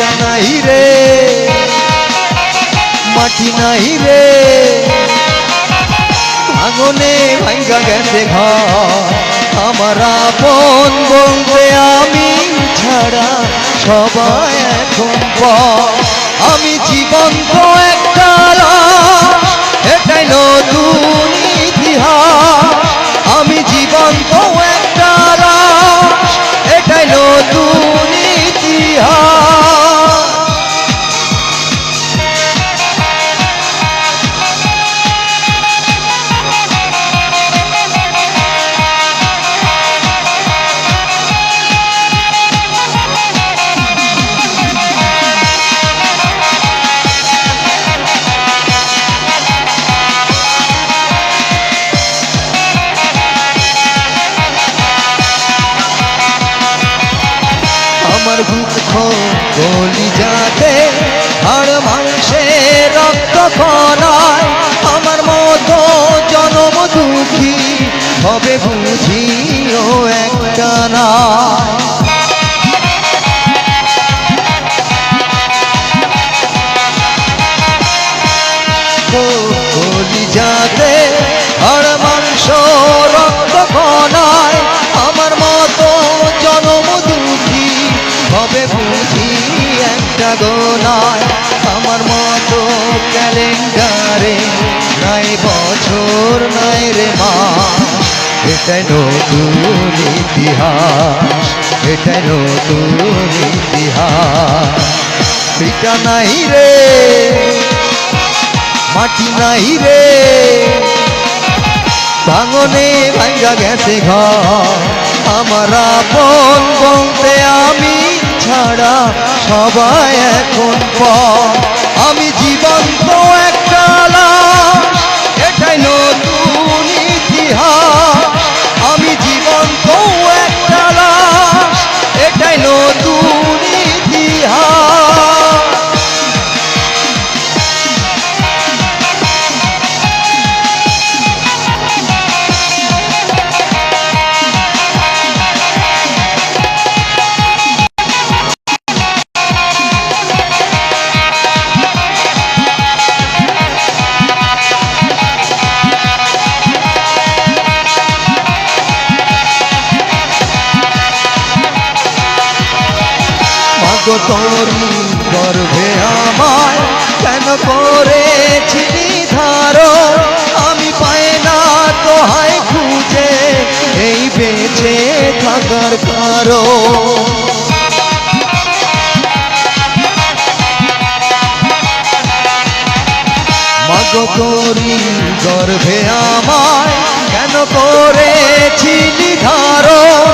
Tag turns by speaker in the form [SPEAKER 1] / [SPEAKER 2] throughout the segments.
[SPEAKER 1] ভিটা নাই রে মাটি নাই রে ভাঙনে ভাঙ্গা গেছে ঘর আমার আপন বলতে আমি ছাড়া সবাই এখন পর আমি জীবন্ত একটা লাশ এটাই নতুন ইতিহাস আমি জীবন্ত একটা লাশ এটাই নতুন ইতিহাস আমার দুঃখ গলি যাতে হাড় মাংসে রক্ত কণায় আমার মতো জনম দুঃখী হবে বুঝিও একটা না গলি যাতে হাড় মাংস রক্ত কণায় আমার মতো জনম দুঃখী হবে বুঝি একটা গোনায় আমার মতো ক্যালেন্ডারে নাই বছর নাই রে মাস এটাই নতুন ইতিহাস এটাই নতুন ইতিহাস ভিটা নাই রে মাটি নাই রে ভাঙনে ভাঙ্গা গেছে ঘর আমার আপন বলতে আমি ছাড়া সবাই এখন পর আমি জীবন্ত একটা লাশ এটাই নতুন ইতিহাস আমি জীবন্ত একটা লাশ এটাই নতুন ইতিহাস তোরি গর্ভে আমায় কেন করেছিলি ধারণ আমি পাই না তোহাই খুঁজে এই বেঁচে থাকার কারণ মাগো তোরি গর্ভে আমায় কেন করেছিলি ধারণ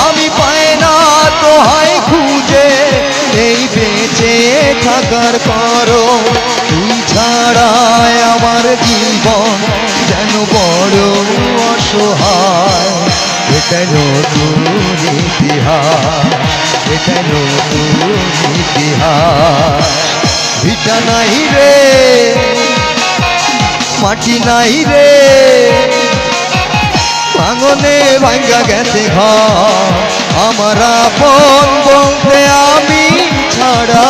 [SPEAKER 1] আমি পাই না তোহাই খুঁজে এই বেঁচে থাকার করো তুই ছাড়ায় আমার জীবন যেন বড় অসহায় এটাই নতুন ইতিহাস এটাই নতুন ইতিহাস ভিটা নাই রে মাটি নাই রে ভাঙনে ভাঙ্গা গেছে ঘর আমার আপন বলতে আমি ছাড়া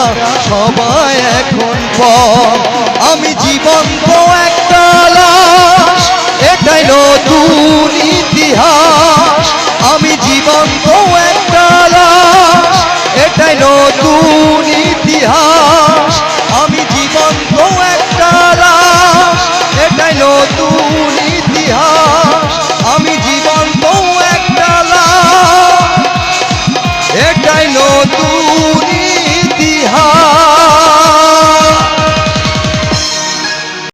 [SPEAKER 1] সবাই এখন পর আমি জীবন্ত একটা লাশ এটাই নতুন ইতিহাস আমি জীবন্ত